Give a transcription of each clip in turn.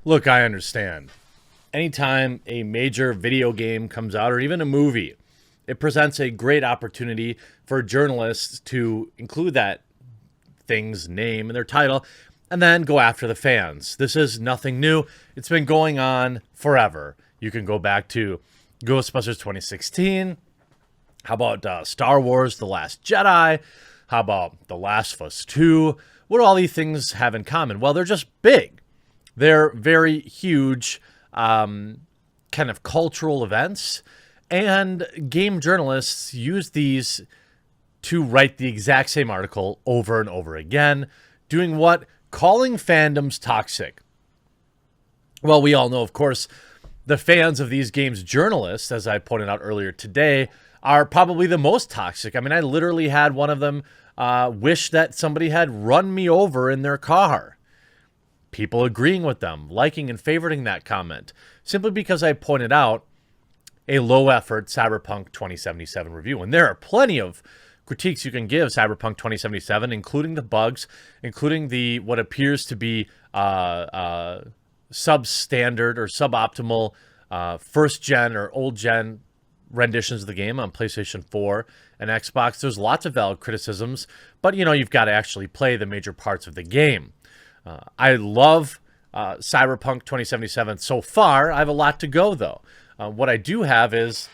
Look, I understand. Anytime a major video game comes out or even a movie, it presents a great opportunity for journalists to include that thing's name in their title and then go after the fans. This is nothing new. It's been going on forever. You can go back to Ghostbusters 2016. How about Star Wars The Last Jedi? How about The Last of Us 2? What do all these things have in common? Well, they're just big. They're very huge kind of cultural events. And game journalists use these to write the exact same article over and over again. Doing what? Calling fandoms toxic. Well, we all know, of course, the fans of these games journalists, as I pointed out earlier today, are probably the most toxic. I mean, I literally had one of them wish that somebody had run me over in their car. People agreeing with them, liking and favoriting that comment, simply because I pointed out a low-effort Cyberpunk 2077 review. And there are plenty of critiques you can give Cyberpunk 2077, including the bugs, including the what appears to be substandard or suboptimal first-gen or old-gen renditions of the game on PlayStation 4 and Xbox. There's lots of valid criticisms, but, you know, you've got to actually play the major parts of the game. I love Cyberpunk 2077 so far. I have a lot to go, though. What I do have is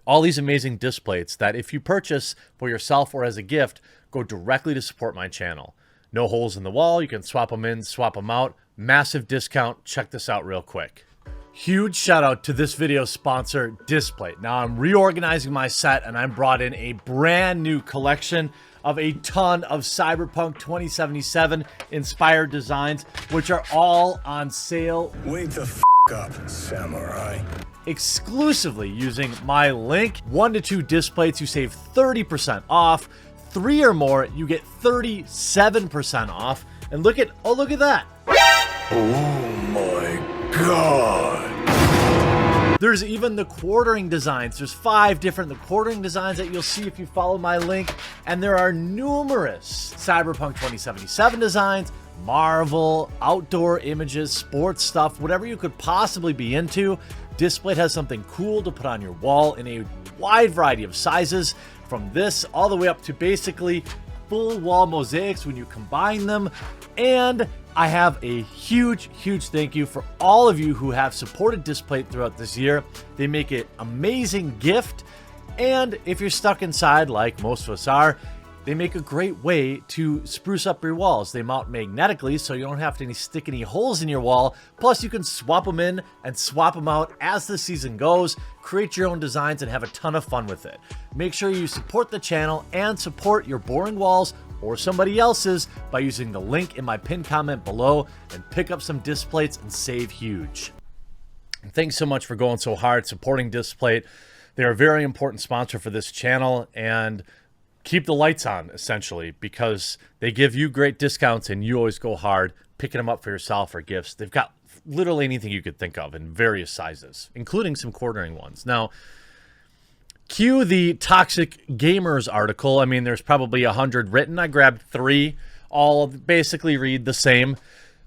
all these amazing disc plates that if you purchase for yourself or as a gift, go directly to support my channel. No holes in the wall. You can swap them in, swap them out. Massive discount. Check this out real quick. Huge shout out to this video sponsor, Displate. Now I'm reorganizing my set and I brought in a brand new collection of a ton of Cyberpunk 2077 inspired designs, which are all on sale. Wake the f up, samurai. Exclusively using my link. 1 to 2 Displates, you save 30% off. 3 or more, you get 37% off. And look at that. Oh my god. There's even the quartering designs. There's 5 different quartering designs that you'll see if you follow my link. And there are numerous Cyberpunk 2077 designs, Marvel, outdoor images, sports stuff, whatever you could possibly be into. Displate has something cool to put on your wall in a wide variety of sizes, from this all the way up to basically full wall mosaics when you combine them. And I have a huge thank you for all of you who have supported Displate throughout this year. They make an amazing gift, and if you're stuck inside like most of us are, they make a great way to spruce up your walls. They mount magnetically, so you don't have to stick any holes in your wall. Plus, you can swap them in and swap them out as the season goes. Create your own designs and have a ton of fun with it. Make sure you support the channel and support your boring walls or somebody else's by using the link in my pinned comment below and pick up some Displates and save huge. And thanks so much for going so hard supporting Displate. They're a very important sponsor for this channel and keep the lights on, essentially, because they give you great discounts and you always go hard picking them up for yourself or gifts. They've got literally anything you could think of in various sizes, including some quartering ones. Now, cue the Toxic Gamers article. I mean, there's probably 100 written. I grabbed 3. All basically read the same.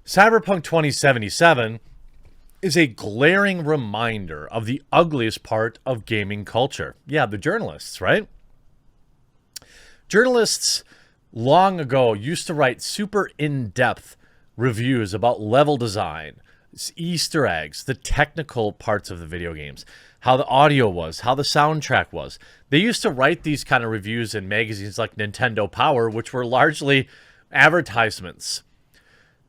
Cyberpunk 2077 is a glaring reminder of the ugliest part of gaming culture. Yeah, the journalists, right? Journalists long ago used to write super in-depth reviews about level design, Easter eggs, the technical parts of the video games, how the audio was, how the soundtrack was. They used to write these kind of reviews in magazines like Nintendo Power, which were largely advertisements.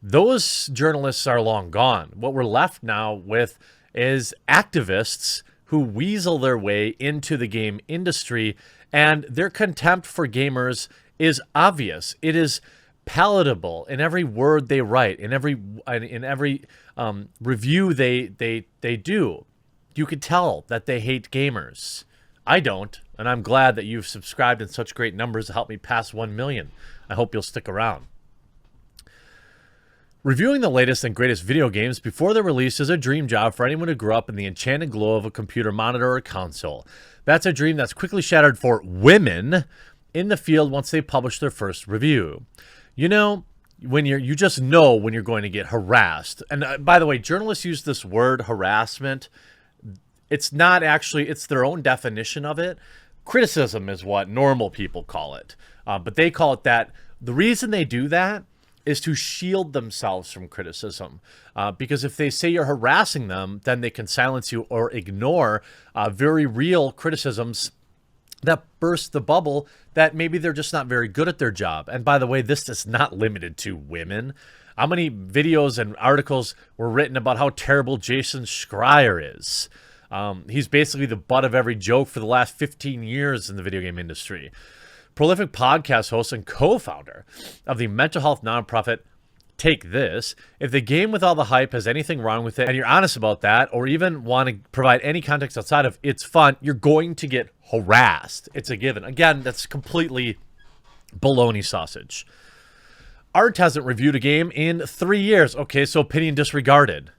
Those journalists are long gone. What we're left now with is activists who weasel their way into the game industry, and their contempt for gamers is obvious. It is palatable in every word they write, in every review they do. You could tell that they hate gamers. I don't, and I'm glad that you've subscribed in such great numbers to help me pass 1 million. I hope you'll stick around. Reviewing the latest and greatest video games before their release is a dream job for anyone who grew up in the enchanted glow of a computer monitor or console. That's a dream that's quickly shattered for women in the field once they publish their first review. You know, You just know when you're going to get harassed. And by the way, journalists use this word harassment. It's not actually, it's their own definition of it. Criticism is what normal people call it. But they call it that. The reason they do that is to shield themselves from criticism. Because if they say you're harassing them, then they can silence you or ignore very real criticisms that burst the bubble that maybe they're just not very good at their job. And by the way, this is not limited to women. How many videos and articles were written about how terrible Jason Schreier is? He's basically the butt of every joke for the last 15 years in the video game industry. Prolific podcast host and co-founder of the mental health nonprofit Take This. If the game with all the hype has anything wrong with it, and you're honest about that, or even want to provide any context outside of it's fun, you're going to get harassed. It's a given. Again, that's completely baloney sausage. Art hasn't reviewed a game in 3 years. Okay, so opinion disregarded.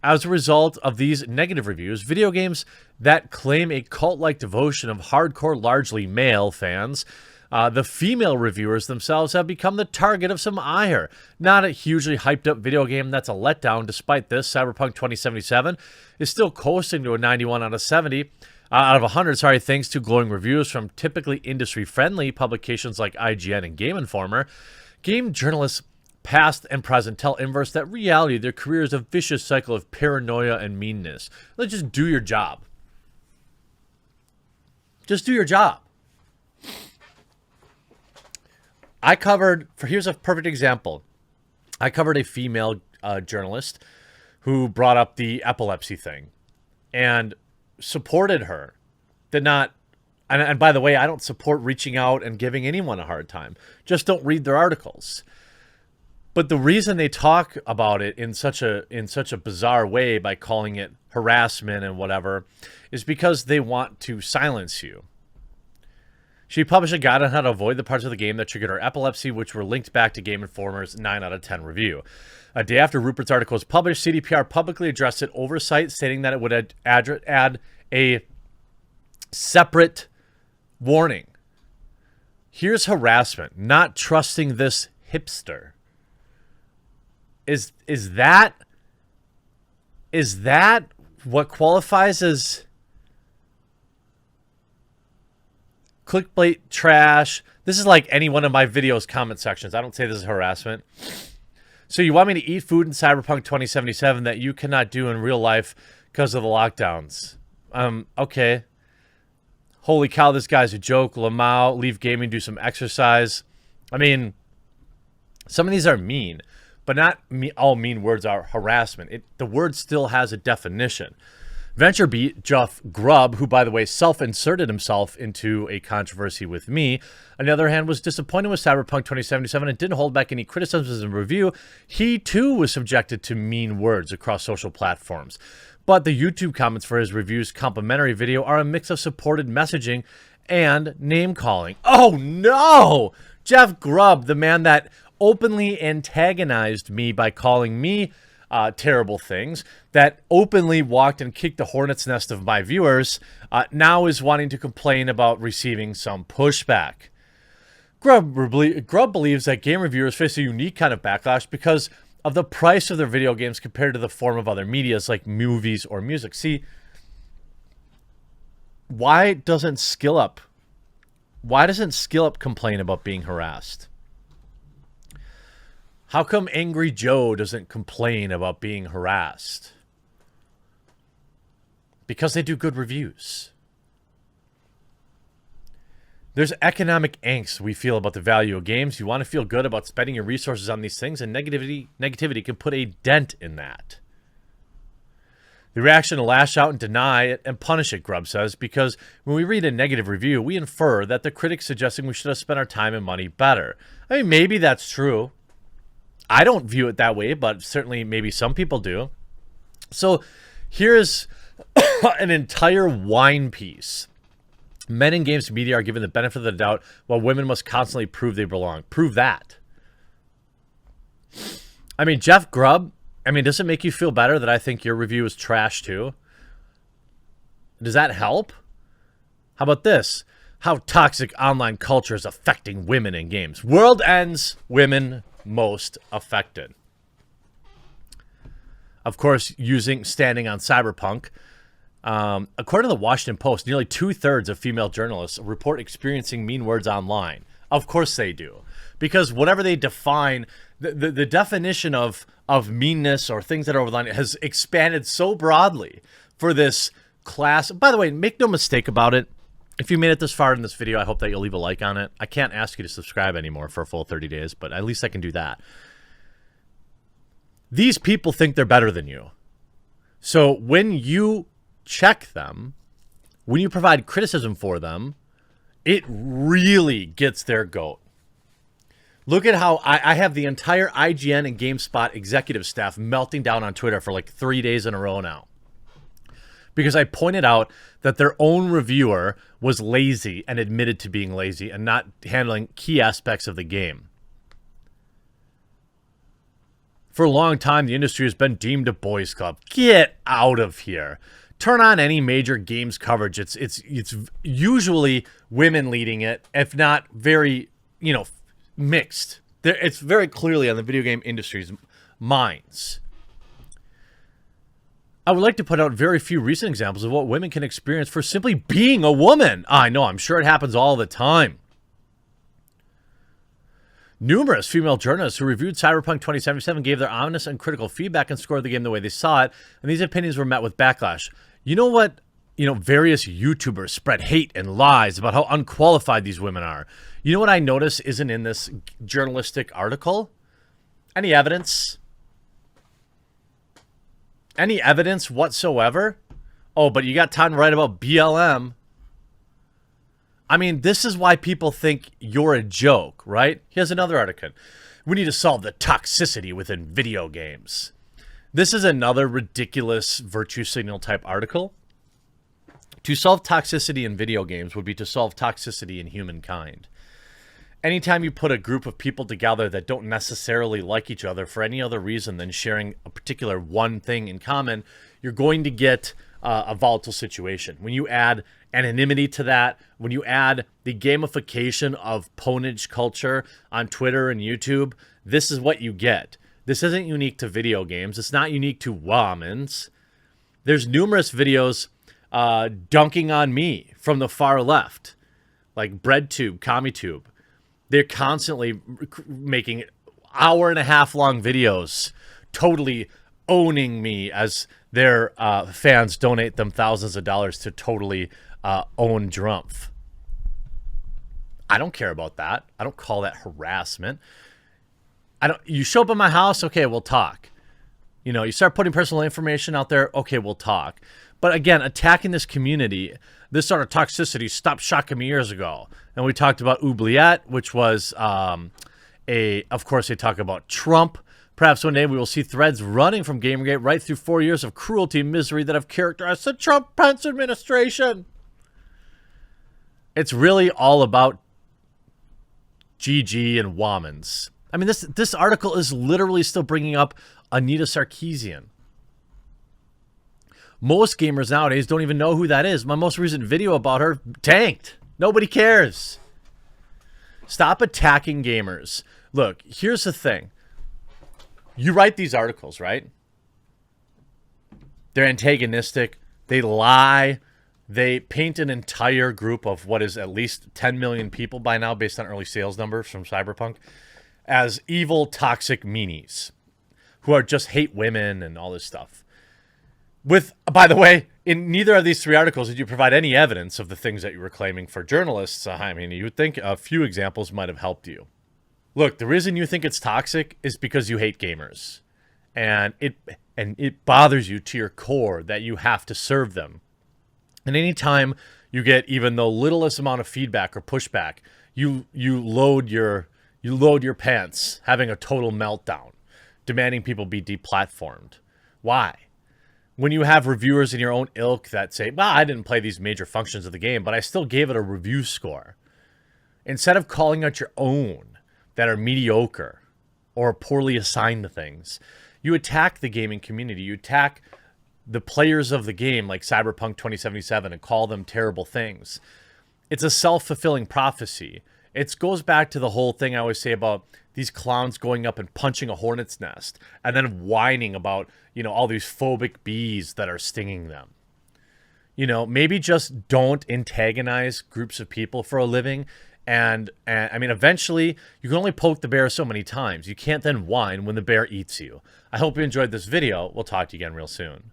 As a result of these negative reviews, video games that claim a cult-like devotion of hardcore, largely male fans, the female reviewers themselves have become the target of some ire. Not a hugely hyped-up video game that's a letdown. Despite this, Cyberpunk 2077 is still coasting to a 91 out of 100, thanks to glowing reviews from typically industry-friendly publications like IGN and Game Informer. Game journalists past and present tell Inverse that reality, their career is a vicious cycle of paranoia and meanness. Let's just do your job. Just do your job. Here's a perfect example. I covered a female journalist who brought up the epilepsy thing and supported her. Did not, and by the way, I don't support reaching out and giving anyone a hard time. Just don't read their articles. But the reason they talk about it in such a bizarre way by calling it harassment and whatever is because they want to silence you. She published a guide on how to avoid the parts of the game that triggered her epilepsy, which were linked back to Game Informer's 9 out of 10 review. A day after Rupert's article was published, CDPR publicly addressed its oversight, stating that it would add a separate warning. Here's harassment, not trusting this hipster. Is that what qualifies as clickbait trash? This is like any one of my videos comment sections. I don't say this is harassment. So you want me to eat food in Cyberpunk 2077 that you cannot do in real life because of the lockdowns? Okay. Holy cow, this guy's a joke. Lamau, leave gaming, do some exercise. I mean, some of these are mean, but not all mean words are harassment. The word still has a definition. VentureBeat Jeff Grubb, who, by the way, self-inserted himself into a controversy with me, on the other hand, was disappointed with Cyberpunk 2077 and didn't hold back any criticisms in review. He, too, was subjected to mean words across social platforms. But the YouTube comments for his review's complimentary video are a mix of supported messaging and name-calling. Oh, no! Jeff Grubb, the man that openly antagonized me by calling me terrible things, that openly walked and kicked the hornet's nest of my viewers, now is wanting to complain about receiving some pushback. Grubb believes that game reviewers face a unique kind of backlash because of the price of their video games compared to the form of other medias like movies or music. See, why doesn't SkillUp complain about being harassed? How come Angry Joe doesn't complain about being harassed? Because they do good reviews. There's economic angst we feel about the value of games. You want to feel good about spending your resources on these things, and negativity can put a dent in that. The reaction to lash out and deny it and punish it, Grubb says, because when we read a negative review, we infer that the critic's suggesting we should have spent our time and money better. I mean, maybe that's true. I don't view it that way, but certainly maybe some people do. So here's an entire whine piece. Men in games media are given the benefit of the doubt, while women must constantly prove they belong. Prove that. I mean, Jeff Grubb, does it make you feel better that I think your review is trash too? Does that help? How about this? How toxic online culture is affecting women in games. World ends, women most affected. Of course, standing on Cyberpunk, according to the Washington Post, nearly 2/3 of female journalists report experiencing mean words online. Of course they do. Because whatever they define, the definition of meanness or things that are over the line has expanded so broadly for this class. By the way, make no mistake about it. If you made it this far in this video, I hope that you'll leave a like on it. I can't ask you to subscribe anymore for a full 30 days, but at least I can do that. These people think they're better than you. So when you check them, when you provide criticism for them, it really gets their goat. Look at how I have the entire IGN and GameSpot executive staff melting down on Twitter for like 3 days in a row now. Because I pointed out that their own reviewer was lazy and admitted to being lazy and not handling key aspects of the game. For a long time, the industry has been deemed a boys' club. Get out of here. Turn on any major games coverage. It's usually women leading it, if not very, mixed. It's very clearly on the video game industry's minds. I would like to put out very few recent examples of what women can experience for simply being a woman. I know, I'm sure it happens all the time. Numerous female journalists who reviewed Cyberpunk 2077 gave their honest and critical feedback and scored the game the way they saw it, and these opinions were met with backlash. You know what? Various YouTubers spread hate and lies about how unqualified these women are. You know what I notice isn't in this journalistic article? Any evidence? Any evidence whatsoever? Oh, but you got time to write about BLM. I mean, this is why people think you're a joke, right? Here's another article. We need to solve the toxicity within video games. This is another ridiculous virtue signal type article. To solve toxicity in video games would be to solve toxicity in humankind. Anytime you put a group of people together that don't necessarily like each other for any other reason than sharing a particular one thing in common, you're going to get a volatile situation. When you add anonymity to that, when you add the gamification of ponage culture on Twitter and YouTube, this is what you get. This isn't unique to video games. It's not unique to womans. There's numerous videos dunking on me from the far left, like BreadTube, CommieTube. They're constantly making hour-and-a-half long videos, totally owning me as their fans donate them thousands of dollars to totally own Drumpf. I don't care about that. I don't call that harassment. You show up at my house, okay, we'll talk. You start putting personal information out there, okay, we'll talk. But again, attacking this community, this sort of toxicity stopped shocking me years ago. And we talked about Oubliette, which was of course, they talk about Trump. Perhaps one day we will see threads running from Gamergate right through 4 years of cruelty and misery that have characterized the Trump-Pence administration. It's really all about GG and womans. I mean, this article is literally still bringing up Anita Sarkeesian. Most gamers nowadays don't even know who that is. My most recent video about her tanked. Nobody cares. Stop attacking gamers. Look, here's the thing. You write these articles, right? They're antagonistic. They lie. They paint an entire group of what is at least 10 million people by now, based on early sales numbers from Cyberpunk, as evil, toxic meanies who are just hate women and all this stuff. By the way, in neither of these three articles did you provide any evidence of the things that you were claiming for journalists. I mean, you would think a few examples might have helped you. Look, the reason you think it's toxic is because you hate gamers. And it bothers you to your core that you have to serve them. And anytime you get even the littlest amount of feedback or pushback, you load your pants, having a total meltdown, demanding people be deplatformed. Why? When you have reviewers in your own ilk that say, well, I didn't play these major functions of the game, but I still gave it a review score. Instead of calling out your own that are mediocre or poorly assigned to things, you attack the gaming community. You attack the players of the game like Cyberpunk 2077 and call them terrible things. It's a self-fulfilling prophecy. It goes back to the whole thing I always say about these clowns going up and punching a hornet's nest and then whining about, all these phobic bees that are stinging them. Maybe just don't antagonize groups of people for a living. And I mean, eventually, you can only poke the bear so many times. You can't then whine when the bear eats you. I hope you enjoyed this video. We'll talk to you again real soon.